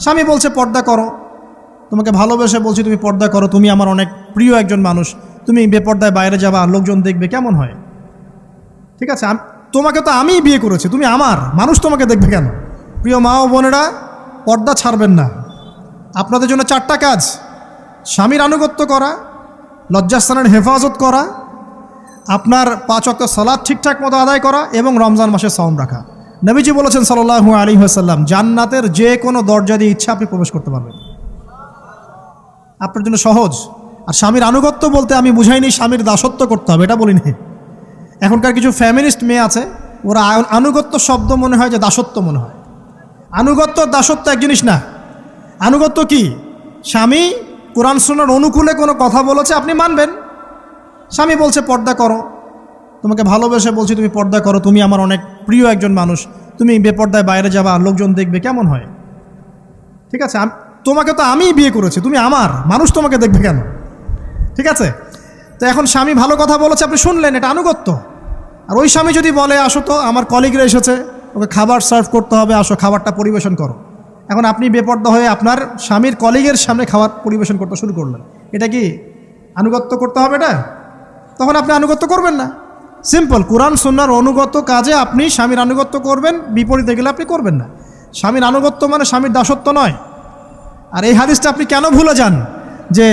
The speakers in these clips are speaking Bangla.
স্বামী বলছে পর্দা করো, তোমাকে ভালোবেসে বলছি তুমি পর্দা করো, তুমি আমার অনেক প্রিয় একজন মানুষ, তুমি বেপর্দায় বাইরে যাবা, লোকজন দেখবে, কেমন হয়? ঠিক আছে, তোমাকে তো আমিই বিয়ে করেছি, তুমি আমার মানুষ, তোমাকে দেখবে কেন? প্রিয় মা ও বোনেরা, পর্দা ছাড়বেন না। আপনাদের জন্য 4টা কাজ: স্বামীর আনুগত্য করা, লজ্জাস্থানের হেফাজত করা, আপনার 5 ওয়াক্ত সালাত ঠিকঠাক মতো আদায় করা এবং রমজান মাসে সাওম রাখা। নবীজি বলেছেন সাল্লাল্লাহু আলাইহি ওয়াসাল্লাম, জান্নাতের যে কোনো দরজা দিয়ে ইচ্ছা আপনি প্রবেশ করতে পারবেন। আপনার জন্য সহজ। আর স্বামীর আনুগত্য বলতে আমি বুঝাইনি স্বামীর দাসত্ব করতে হবে, এটা বলিনি। এখনকার কিছু ফ্যামিলিস্ট মেয়ে আছে, ওরা আনুগত্য শব্দ মনে হয় যে দাসত্ব মনে হয়। আনুগত্য দাসত্ব এক জিনিস না। আনুগত্য কি? স্বামী কোরআন সুন্নাহর অনুকূলে কোনো কথা বলেছে, আপনি মানবেন। স্বামী বলছে পর্দা করো, তোমাকে ভালোবেসে বলছি তুমি পর্দা করো, তুমি আমার অনেক প্রিয় একজন মানুষ, তুমি বেপর্দায় বাইরে যাবা, লোকজন দেখবে, কেমন হয়? ঠিক আছে, তোমাকে তো আমিই বিয়ে করেছি, তুমি আমার মানুষ, তোমাকে দেখবে কেন? ঠিক আছে, তো এখন স্বামী ভালো কথা বলেছে, আপনি শুনলেন, এটা আনুগত্য। আর ওই স্বামী যদি বলে আসো তো, আমার কলিগরা এসেছে, ওকে খাবার সার্ভ করতে হবে, আসো খাবারটা পরিবেশন করো, এখন আপনি বেপর্দা হয়ে আপনার স্বামীর কলিগের সামনে খাবার পরিবেশন করতে শুরু করলেন, এটা কি আনুগত্য করতে হবে? এটা তখন আপনি আনুগত্য করবেন না। সিম্পল, কোরআন সুন্নাহর অনুগত কাজে আপনি স্বামীর আনুগত্য করবেন, বিপরীতে গেলে আপনি করবেন না। স্বামীর আনুগত্য মানে স্বামীর দাসত্ব নয়। আর এই হাদিসটা আপনি কেন ভুলে যান যে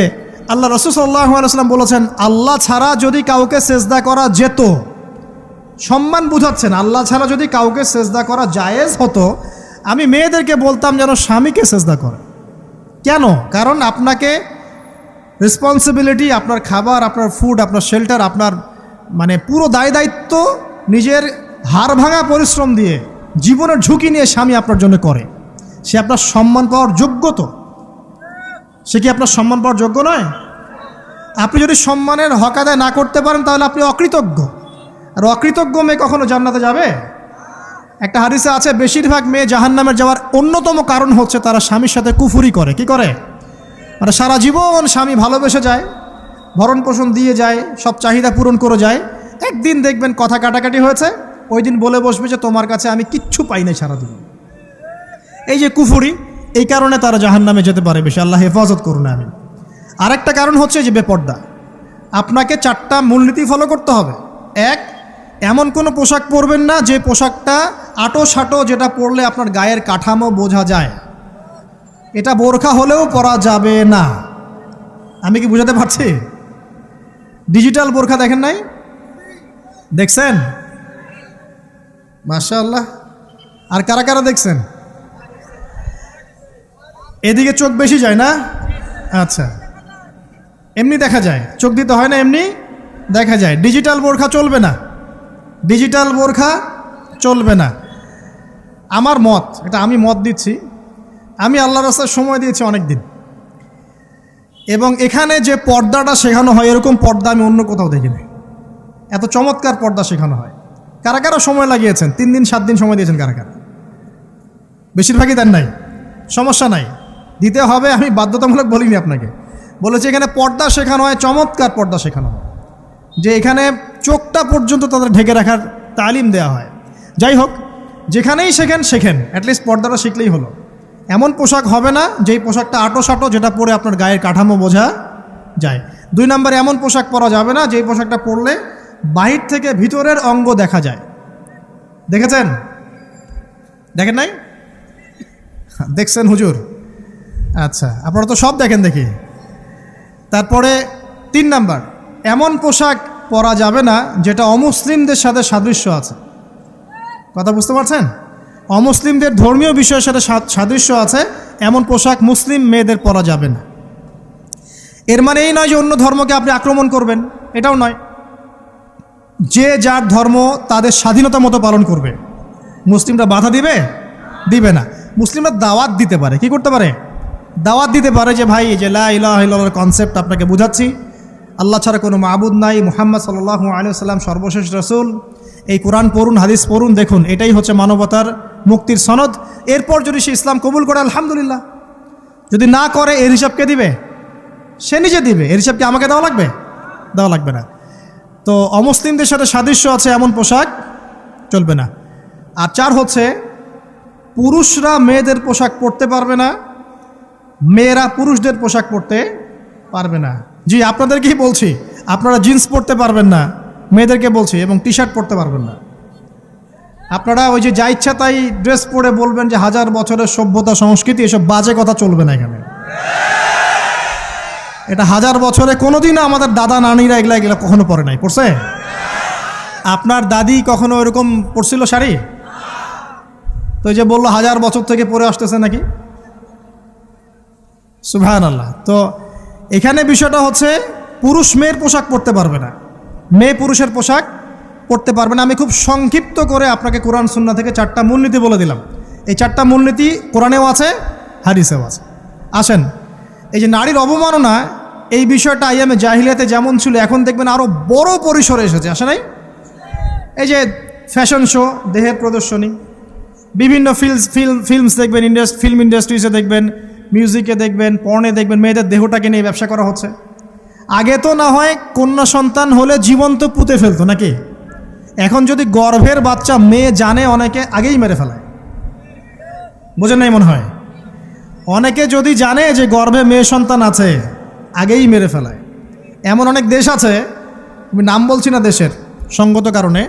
আল্লাহ রাসূল সাল্লাল্লাহু আলাইহি ওয়াসাল্লাম বলেছেন, আল্লাহ ছাড়া যদি কাউকে সেজদা করা যেত, সম্মান বুঝাচ্ছেন, আল্লাহ ছাড়া যদি কাউকে সেজদা করা জায়েজ হতো, আমি মেয়েদেরকে বলতাম যেন স্বামীকে সেজদা করে। কেন? কারণ আপনাকে রেসপন্সিবিলিটি, আপনার খাবার, আপনার ফুড, আপনার শেল্টার, আপনার মানে পুরো দায় দায়িত্ব নিজের হাড় ভাঙা পরিশ্রম দিয়ে, জীবনের ঝুঁকি নিয়ে স্বামী আপনার জন্য করে। সে আপনার সম্মান পাওয়ার যোগ্য তো? সে কি আপনার সম্মান পাওয়ার যোগ্য নয়? আপনি যদি সম্মানের হক আদায় না করতে পারেন তাহলে আপনি অকৃতজ্ঞ। আর অকৃতজ্ঞ মেয়ে কখনো জান্নাতে যাবে? একটা হাদিসে আছে, বেশিরভাগ মেয়ে জাহান্নামের যাওয়ার অন্যতম কারণ হচ্ছে তারা স্বামীর সাথে কুফুরি করে। কি করে? মানে সারা জীবন স্বামী ভালোবেসে যায়, ভরণ পোষণ দিয়ে যায়, সব চাহিদা পূরণ করে যায়, একদিন দেখবেন কথা কাটাকাটি হয়েছে, ওই দিন বলে বসবে যে তোমার কাছে আমি কিচ্ছু পাই নাই সারাদিন। এই যে কুফুরি, এই কারণে তারা জাহান্নামে যেতে পারে বেশি। আল্লাহ হেফাজত করুন। আমি আরেকটা কারণ হচ্ছে যে বেপর্দা। আপনাকে 4টা মূলনীতি ফলো করতে হবে। 1, এমন কোনো পোশাক পরবেন না যে পোশাকটা আটো সাটো, যেটা পরলে আপনার গায়ের কাঠামো বোঝা যায়। এটা বোরখা হলেও পরা যাবে না। আমি কি বুঝাতে পারছি? ডিজিটাল বোরখা দেখেন নাই? দেখছেন? মাশাআল্লাহ। আর কারা কারা দেখছেন? এদিকে চোখ বেশি যায় না? আচ্ছা, এমনি দেখা যায়, চোখ দিতে হয় না, এমনি দেখা যায়। ডিজিটাল বোরখা চলবে না, ডিজিটাল বোরখা চলবে না। আমার মত, এটা আমি মত দিচ্ছি, আমি আল্লাহর রাস্তায় সময় দিয়েছি অনেক দিন, এবং এখানে যে পর্দাটা শেখানো হয় এরকম পর্দা আমি অন্য কোথাও দেখিনি। এত চমৎকার পর্দা শেখানো হয়। কারা কারা সময় লাগিয়েছেন? 3 দিন 7 দিন সময় দিয়েছেন কারা কারা? বেশিরভাগই দেন নাই। সমস্যা নাই, দিতে হবে, আমি বাধ্যতামূলক বলিনি আপনাকে। বলেছি এখানে পর্দা শেখানো হয়, চমৎকার পর্দা শেখানো হয়, যে এখানে চোখটা পর্যন্ত তাদের ঢেকে রাখার তালিম দেওয়া হয়। যাই হোক, যেখানেই শেখেন, অ্যাটলিস্ট পর্দাটা শিখলেই হলো। এমন পোশাক হবে না যেই পোশাকটা আটো সাটো, যেটা পরে আপনার গায়ের কাঠামো বোঝা যায়। 2 নম্বরে, এমন পোশাক পরা যাবে না যেই পোশাকটা পরলে বাহির থেকে ভিতরের অঙ্গ দেখা যায়। দেখেছেন? দেখেন নাই? দেখছেন হুজুর? আচ্ছা, আপনারা তো সব দেখেন দেখি। তারপরে 3 নাম্বার, এমন পোশাক পরা যাবে না যেটা অমুসলিমদের সাথে সাদৃশ্য আছে। কথা বুঝতে পারছেন? অমুসলিমদের ধর্মীয় বিষয়ের সাথে সাদৃশ্য আছে এমন পোশাক মুসলিম মেয়েদের পরা যাবে না। এর মানে এই নয় যে অন্য ধর্মকে আপনি আক্রমণ করবেন, এটাও নয়। যে যার ধর্ম তাদের স্বাধীনতা মতো পালন করবে। মুসলিমরা বাধা দিবে? দিবে না। মুসলিমরা দাওয়াত দিতে পারে। কি করতে পারে? দাওয়াত দিতে পারে যে ভাই, যে লা ইলাহা ইল্লাল্লাহর কনসেপ্ট আপনাকে বুঝাচ্ছি, আল্লাহ ছাড়া কোনো মাবুদ নাই, মুহাম্মদ সাল্লাল্লাহু আলাইহি ওয়াসাল্লাম সর্বশেষ রাসূল, এই কোরআন পড়ুন, হাদিস পড়ুন, দেখুন এটাই হচ্ছে মানবতার মুক্তির সনদ। এরপর যদি সে ইসলাম কবুল করে আলহামদুলিল্লাহ, যদি না করে এর হিসাব কে দিবে? সে নিজে দিবে। এর হিসাব কি আমাকে দেওয়া লাগবে? দেওয়া লাগবে না। তো অমুসলিমদের সাথে সাদৃশ্য আছে এমন পোশাক চলবে না। আর 4 হচ্ছে, পুরুষরা মেয়েদের পোশাক পরতে পারবে না, মেয়েরা পুরুষদের পোশাক পরতে পারবে না। জি, আপনাদেরকেই বলছি, আপনারা জিন্স পরতে পারবেন না, মেয়েদেরকে বলছি, এবং টি শার্ট পরতে পারবেন না। আপনারা ওই যে যা ইচ্ছা তাই ড্রেস পরে বলবেন যে হাজার বছরের সভ্যতা সংস্কৃতি, এসব বাজে কথা চলবে না এখানে। এটা হাজার বছরে কোনোদিনও আমাদের দাদা নানিরা এগুলা কখনো পরে নাই। পড়ছে? আপনার দাদি কখনো এরকম পরছিল শাড়ি? তো এই যে বললো হাজার বছর থেকে পরে আসতেছে নাকি। সুবহানাল্লাহ। তো এখানে বিষয়টা হচ্ছে পুরুষ মেয়ের পোশাক পরতে পারবে না, মেয়ে পুরুষের পোশাক পড়তে পারবে না। আমি খুব সংক্ষিপ্ত করে আপনাকে কোরআন সুন্নাহ থেকে 4টা মূলনীতি বলে দিলাম। এই 4টা মূলনীতি কোরআনেও আছে, হাদিসেও আছে। আসেন, এই যে নারীর অবমাননা, এই বিষয়টা আইয়ামে জাহিলিয়াতে যেমন ছিল, এখন দেখবেন আরও বড় পরিসরে এসেছে। আসে নাই? এই যে ফ্যাশন শো, দেহের প্রদর্শনী, বিভিন্ন ফিল্মস দেখবেন, ফিল্ম ইন্ডাস্ট্রিজে দেখবেন, মিউজিকে দেখবেন, পর্নে দেখবেন, মেয়েদের দেহটাকে নিয়ে ব্যবসা করা হচ্ছে। আগে তো না হয় কন্যা সন্তান হলে জীবন্ত পুঁতে ফেলতো নাকি, এখন যদি গর্ভের বাচ্চা মেয়ে জানে, অনেকে আগেই মেরে ফেলায়। বোঝেন নাই মনে হয়? অনেকে যদি জানে যে গর্ভে মেয়ে সন্তান আছে, আগেই মেরে ফেলায়। এমন অনেক দেশ আছে, আমি নাম বলছি না দেশের সঙ্গত কারণে,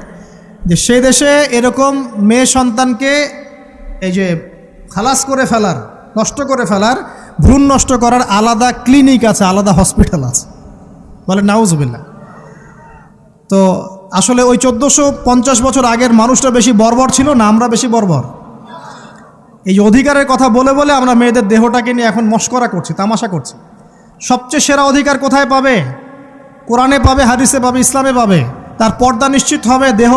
যে সেই দেশে এরকম মেয়ে সন্তানকে এই যে খালাস করে ফেলার, নষ্ট করে ফেলার, ভ্রূণ নষ্ট করার আলাদা ক্লিনিক আছে, আলাদা হসপিটাল আছে। বলে নাউজুবিল্লাহ। তো আসলে ওই 1450 বছর আগের মানুষটা বেশি বর্বর ছিল না আমরা বেশি বর্বর? এই অধিকারের কথা বলে বলে আমরা মেয়েদের দেহটাকে নিয়ে এখন মস্করা করছি, তামাশা করছি। সবচেয়ে সেরা অধিকার কোথায় পাবে? কোরআনে পাবে, হাদিসে পাবে, ইসলামে পাবে। তার পর্দা নিশ্চিত হবে, দেহ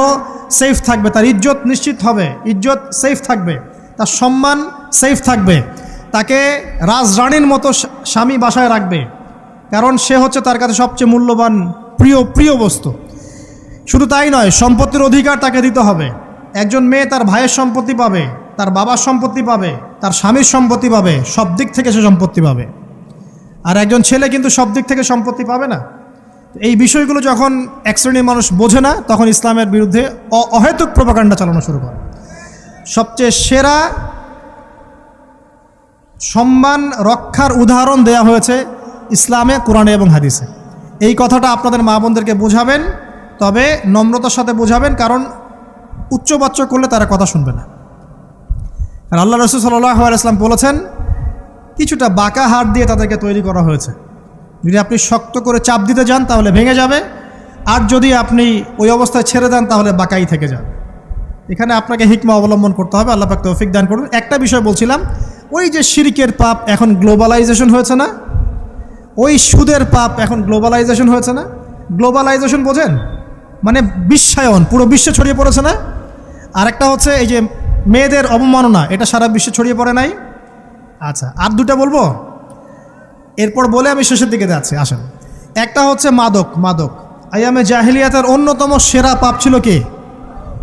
সেফ থাকবে, তার ইজ্জত নিশ্চিত হবে, ইজ্জত সেফ থাকবে, তার সম্মান সেফ থাকবে, তাকে রাজরানীর মতো স্বামী বাসায় রাখবে, কারণ সে হচ্ছে তার কাছে সবচেয়ে মূল্যবান প্রিয় বস্তু। শুধু তাই নয়, সম্পত্তির অধিকার তাকে দিতে হবে। একজন মেয়ে তার ভাইয়ের সম্পত্তি পাবে, তার বাবার সম্পত্তি পাবে, তার স্বামীর সম্পত্তি পাবে, সব দিক থেকে সে সম্পত্তি পাবে। আর একজন ছেলে কিন্তু সব দিক থেকে সম্পত্তি পাবে না। এই বিষয়গুলো যখন এক শ্রেণীর মানুষ বোঝে না, তখন ইসলামের বিরুদ্ধে অহেতুক প্রোপাগান্ডা চালানো শুরু করে। সবচেয়ে সেরা সম্মান রক্ষার উদাহরণ দেয়া হয়েছে ইসলামে, কোরআনে এবং হাদিসে। এই কথাটা আপনাদের মা বোনদেরকে বোঝাবেন, তবে নম্রতার সাথে বোঝাবেন, কারণ উচ্চবাচ্য করলে তারা কথা শুনবে না। আর আল্লাহ রাসূল সাল্লাল্লাহু আলাইহি ওয়াসাল্লাম বলেছেন, কিছুটা বাঁকা হাড় দিয়ে তাদেরকে তৈরি করা হয়েছে। যদি আপনি শক্ত করে চাপ দিতে যান তাহলে ভেঙে যাবে, আর যদি আপনি ওই অবস্থায় ছেড়ে দেন তাহলে বাঁকাই থেকে যাবে। এখানে আপনাকে হিকমা অবলম্বন করতে হবে। আল্লাহ পাক তৌফিক দান করুন। একটা বিষয় বলছিলাম, ওই যে শিরকের পাপ এখন গ্লোবালাইজেশন হয়েছে না, ওই সুদের পাপ এখন গ্লোবালাইজেশন হয়েছে না। গ্লোবালাইজেশন বোঝেন? মানে বিশ্বায়ন, পুরো বিশ্বে ছড়িয়ে পড়েছে না। আরেকটা হচ্ছে এই যে মেয়েদের অবমাননা, এটা সারা বিশ্বে ছড়িয়ে পড়ে নাই? আচ্ছা, আর দুটা বলবো, এরপর বলে আমি শেষের দিকে যাচ্ছি। আসেন, একটা হচ্ছে মাদক। আইয়ামে জাহিলিয়াতের অন্যতম সেরা পাপ ছিল কি?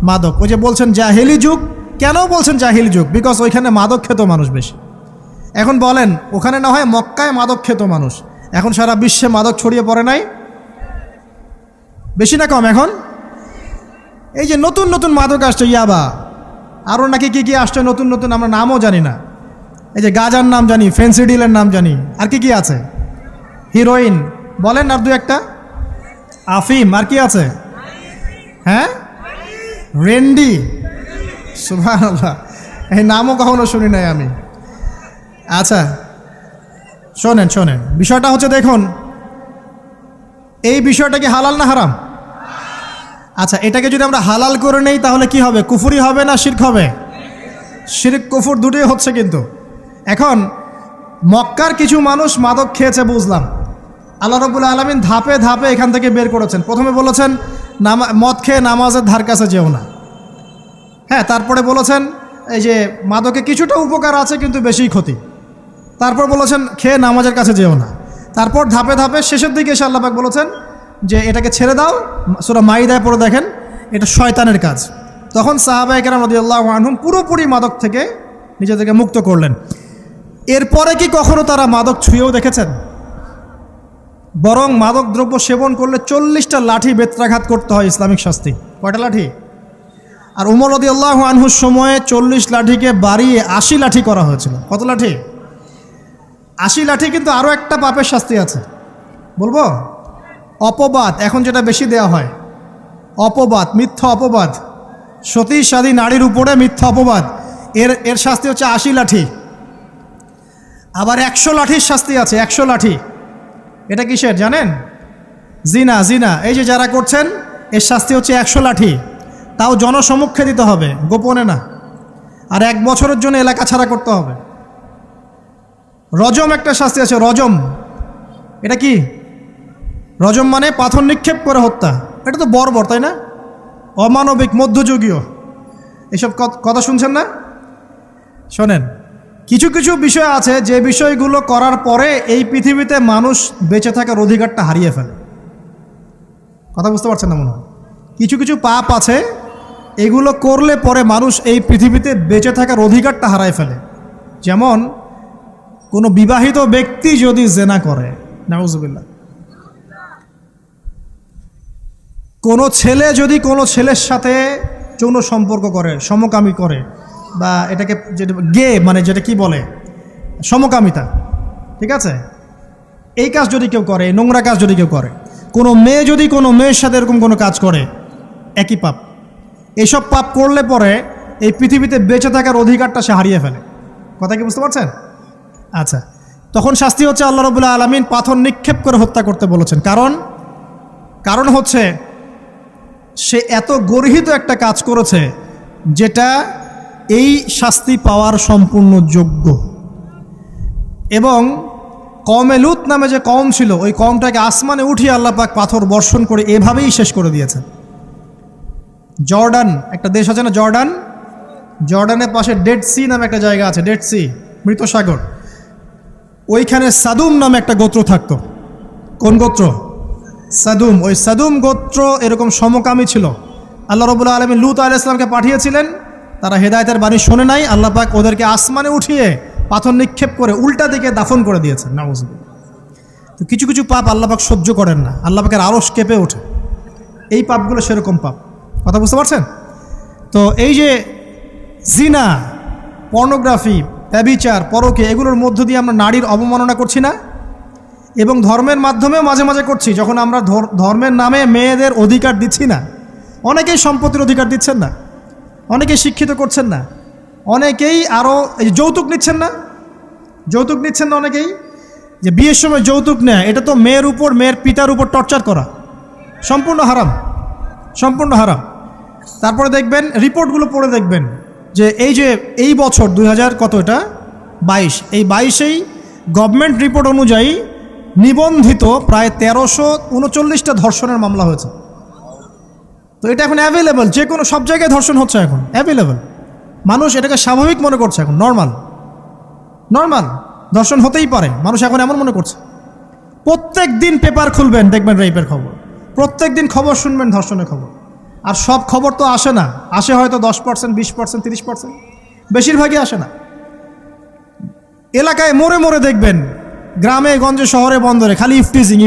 মাদক। ওই যে বলছেন জাহিলি যুগ, কেন বলছেন জাহিলি যুগ? বিকজ ওইখানে মাদক খেত মানুষ বেশি। এখন বলেন, ওখানে না হয় মক্কায় মাদক খেত মানুষ, এখন সারা বিশ্বে মাদক ছড়িয়ে পড়ে নাই? বেশি না কম? এখন এই যে নতুন নতুন মাদক আসছে, ইয়াবা, আরও নাকি কি আসছে নতুন নতুন, আমরা নামও জানি না। এই যে গাজার নাম জানি, ফেন্সিডিলের নাম জানি, আর কি আছে, হিরোইন বলেন, আর দু একটা, আফিম, আর কি আছে? হ্যাঁ, রেন্ডি। সুবহানাল্লাহ, এই নামও কখনো শুনি নাই আমি। আচ্ছা শোনেন, বিষয়টা হচ্ছে, দেখুন এই বিষয়টা কি হালাল না হারাম? আচ্ছা, এটাকে যদি আমরা হালাল করে নেই তাহলে কি হবে? কুফরি হবে না শিরক হবে? শিরক কুফর দুটোই হচ্ছে। কিন্তু এখন মক্কার কিছু মানুষ মাদক খেয়েছে বুঝলাম, আল্লাহ রাব্বুল আলামিন ধাপে ধাপে এখান থেকে বের করেছেন। প্রথমে বলেছেন মদ খেয়ে নামাজের ধার কাছে যেও না। হ্যাঁ, তারপরে বলেছেন এই যে মাদকে কিছুটা উপকার আছে কিন্তু বেশি ক্ষতি। তারপর বলেছেন খেয়ে নামাজের কাছে যেও না। তারপর ধাপে ধাপে শেষের দিকে এসে আল্লাহ পাক বলেছেন যে এটাকে ছেড়ে দাও। সূরা মাইদায় পড়ে দেখেন, এটা শয়তানের কাজ। তখন সাহাবায়ে কেরাম রাদিয়াল্লাহু আনহুম পুরোপুরি মাদক থেকে নিজেদেরকে মুক্ত করলেন। এরপরে কি কখনো তারা মাদক ছুঁয়েও দেখেছেন? বরং মাদক দ্রব্য সেবন করলে 40টা লাঠি বেত্রাঘাত করতে হয়, ইসলামিক শাস্তি। কয়টা লাঠি? আর উমর রাদিয়াল্লাহু আনহুর সময়ে 40 লাঠিকে বাড়িয়ে 80 লাঠি করা হয়েছিল। কত লাঠি? 80 লাঠি কিন্তু আরও একটা পাপের শাস্তি আছে, বলবো? অপবাদ, এখন যেটা বেশি দেওয়া হয়, অপবাদ, মিথ্যা অপবাদ, সতী সাধী নারীর উপরে মিথ্যা অপবাদ, এর শাস্তি হচ্ছে 80 লাঠি। আবার 100 লাঠির শাস্তি আছে, 100 লাঠি। এটা কিসের জানেন? জিনা, জিনা। এই যে যারা করছেন, এর শাস্তি হচ্ছে 100 লাঠি, তাও জনসমক্ষে দিতে হবে, গোপনে না। আর 1 বছরের জন্য এলাকা ছাড়া করতে হবে। রজম একটা শাস্তি আছে, রজম। এটা কি? রজম মানে পাথর নিক্ষেপ করে হত্যা। এটা তো বর্বর, তাই না? অমানবিক, মধ্যযুগীয়। এসব কথা শুনছেন না? শোনেন, কিছু কিছু বিষয় আছে যে বিষয়গুলো করার পরে এই পৃথিবীতে মানুষ বেঁচে থাকার অধিকারটা হারিয়ে ফেলে। কথা বুঝতে পারছেন না মনে হয়? কিছু কিছু পাপ আছে, এগুলো করলে পরে মানুষ এই পৃথিবীতে বেঁচে থাকার অধিকারটা হারায় ফেলে। যেমন কোনো বিবাহিত ব্যক্তি যদি জেনা করে, নাউজুবিল্লাহ, কোনো ছেলে যদি কোনো ছেলের সাথে যৌন সম্পর্ক করে, সমকামী করে, বা এটাকে যেটা গে মানে যেটা কি বলে, সমকামিতা, ঠিক আছে, এই কাজ যদি কেউ করে, নোংরা কাজ যদি কেউ করে, কোনো মেয়ে যদি কোনো মেয়ের সাথে এরকম কোনো কাজ করে, একই পাপ। এইসব পাপ করলে পরে এই পৃথিবীতে বেঁচে থাকার অধিকারটা সে হারিয়ে ফেলে। কথা কি বুঝতে পারছেন? আচ্ছা, তখন শাস্তি হচ্ছে আল্লাহ রাব্বুল আলামিন পাথর নিক্ষেপ করে হত্যা করতে বলেছেন। কারণ হচ্ছে সে এত গর্হিত একটা কাজ করেছে যেটা এই শাস্তি পাওয়ার সম্পূর্ণ যোগ্য। এবং কওমে লূত নামে যে কওম ছিল, ওই কওমটাকে আসমানে উঠিয়ে আল্লাহ পাক পাথর বর্ষণ করে এভাবেই শেষ করে দিয়েছেন। জর্ডান একটা দেশ আছে না, জর্ডানের পাশে ডেড সি নামে একটা জায়গা আছে, ডেড সি, মৃত সাগর। ওইখানে সাদুম নামে একটা গোত্র থাকতো। কোন গোত্র? সাদুম। ওই সাদুম গোত্র এরকম সমকামী ছিল। আল্লাহ রাব্বুল আলামিন লূত আলাইহিস সালামকে পাঠিয়েছিলেন, তারা হেদায়েতের বাণী শোনে নাই। আল্লাহ পাক ওদেরকে আসমানে উঠিয়ে পাথর নিক্ষেপ করে উল্টা দিকে দাফন করে দিয়েছেন। নাউজুবিল্লাহ। তো কিছু কিছু পাপ আল্লাহ পাক সহ্য করেন না, আল্লাহ পাকের আরশ কেঁপে ওঠে। এই পাপগুলো সেরকম পাপ। কথা বুঝতে পারছেন? তো এই যে জিনা, পর্নোগ্রাফি, ব্যভিচার, পরকে, এগুলোর মধ্য দিয়ে আমরা নারীর অবমাননা করছি না? এবং ধর্মের মাধ্যমেও মাঝে মাঝে করছি, যখন আমরা ধর্মের নামে মেয়েদের অধিকার দিচ্ছি না। অনেকেই সম্পত্তির অধিকার দিচ্ছেন না, অনেকেই শিক্ষিত করছেন না, অনেকেই আরও এই যৌতুক নিচ্ছেন না, যৌতুক নিচ্ছেন না অনেকেই। যে বিয়ের সময় যৌতুক নেয়, এটা তো মেয়ের উপর, মেয়ের পিতার উপর টর্চার করা, সম্পূর্ণ হারাম, সম্পূর্ণ হারাম। তারপরে দেখবেন, রিপোর্টগুলো পড়ে দেখবেন যে এই বছর 2022, এই 22-এই গভর্নমেন্ট রিপোর্ট অনুযায়ী নিবন্ধিত প্রায় 1339টা ধর্ষণের মামলা হয়েছে। তো এটা এখন অ্যাভেলেবল, যে কোনো সব জায়গায় ধর্ষণ হচ্ছে, এখন অ্যাভেলেবল। মানুষ এটাকে স্বাভাবিক মনে করছে, এখন নর্মাল ধর্ষণ হতেই পারে, মানুষ এখন এমন মনে করছে। প্রত্যেক দিন পেপার খুলবেন, দেখবেন রেপের খবর, প্রত্যেক দিন খবর শুনবেন ধর্ষণের খবর। আর সব খবর তো আসে না, আসে হয়তো 10%, 20%, 30%, বেশিরভাগই আসে না। এলাকায় মোড়ে মোড়ে দেখবেন, গ্রামে গঞ্জে শহরে বন্দরে খালি ইফটিজিং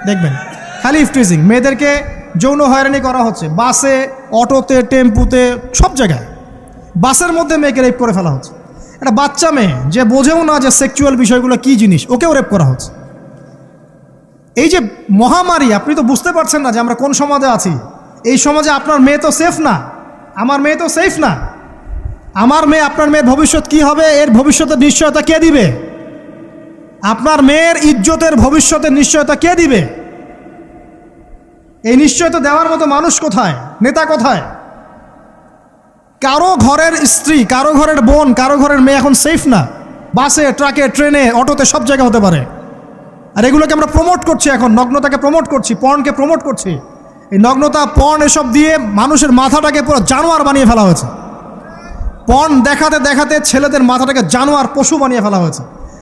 দেখবেন, খালি ইফটিজিং। মেয়েদেরকে যৌন হয়রানি করা হচ্ছে, বাসে, অটোতে, টেম্পুতে, সব জায়গায়। বাসের মধ্যে মেয়েকে রেপ করে ফেলা হচ্ছে। একটা বাচ্চা মেয়ে যে বোঝেও না যে সেক্সুয়াল বিষয়গুলো কী জিনিস, ওকেও রেপ করা হচ্ছে। এই যে মহামারী, আপনি তো বুঝতে পারছেন না যে আমরা কোন সমাজে আছি। এই সমাজে আপনার মেয়ে তো সেফ না, আমার মেয়ে তো সেফ না। আমার মেয়ে, আপনার মেয়ের ভবিষ্যৎ কি হবে, এর ভবিষ্যতের নিশ্চয়তা কে দিবে? আপনার মেয়ের ইজ্জতের ভবিষ্যতের নিশ্চয়তা কে দিবে? এই নিশ্চয়তা দেওয়ার মতো মানুষ কোথায়, নেতা কোথায়? কারো ঘরের স্ত্রী, কারো ঘরের বোন, কারো ঘরের মেয়ে এখন সেফ না। বাসে, ট্রাকে, ট্রেনে, অটোতে, সব জায়গায় হতে পারে। আর এগুলোকে আমরা প্রমোট করছি, এখন নগ্নতাকে প্রমোট করছি, পর্নকে প্রমোট করছি। এই নগ্নতা, পর্ন, এসব দিয়ে মানুষের মাথাটাকে পুরো জানোয়ার বানিয়ে ফেলা হয়েছে। পর্ন দেখাতে দেখাতে ছেলেদের মাথাটাকে জানোয়ার, পশু বানিয়ে ফেলা হয়েছে।